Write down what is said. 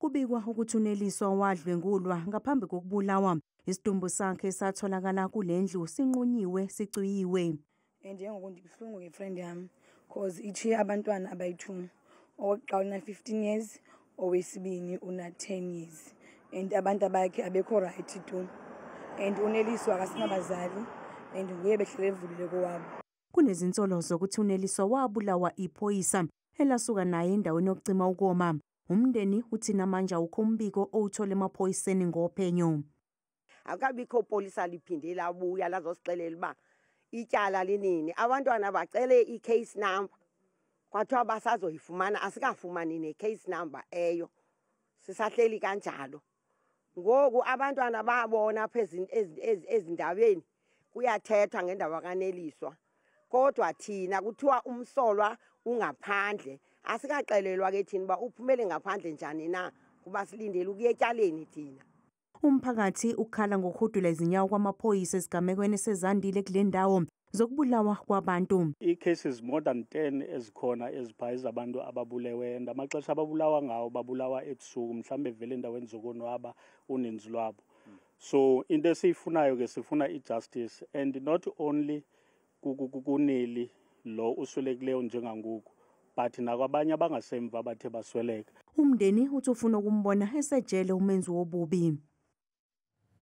Kubikwa ukuthi uNeliswa wadlwengulwa ngaphambi kokubulawa. Isidumbu sakhe satholakala kulendlu sinqunyiwe sicuyiwe. Njengoba ngibhlungu ngefriend yami cause ichiye abantwana abayi2. Owokuqala una 15 years, owesibini una 10 years. And abantu bakhe abekho right tu. And uNeliswa akasinabazali and nguye behlele evulile kowabo. Kunezinsolo zokuthi uNeliswa wabulawa iphoyisa elasuka naye endaweni yokucima ukoma. Umndeni uthi namanje awukho umbiko owuthole emaphoyiseni ngophenyo. Akabikho polisa liphinde labuya lazosixelela uba ityala linini. Abantwana bacele i-case number. Kwathiwa basazoyifumana, asikafumani ne-case number eyo. Sisahleli kanjalo. Ngoku abantwana babona phezulu ezindabeni kuyathethwa ngendaba kaNeliswa. Kodwa thina kuthiwa umsolwa ungaphandle. Asikaxelelwa ke thina uba uphumele ngaphandle njani na kuba silindele ukuya etyaleni thina. Umphakathi ukhala ngokuhudula izinyawo kwamaphoyisa esigamekweni sezandile kule ndawo zokubulawa kwabantu. I-cases more than 10 ezikhona ezipha zabantu ababulewe and amaxesha ababulawa ngawo babulawa ebusuku mhlawumbe vele endaweni zokonwaba uninzi lwabo. So into esiyifunayo ke sifuna i-justice and not only kuneli lo uswelekileyo njengangoku but nakwabanye abangasemva bathe basweleka. Umndeni uthi ufuna ukumbona esejele umenzi wobubi.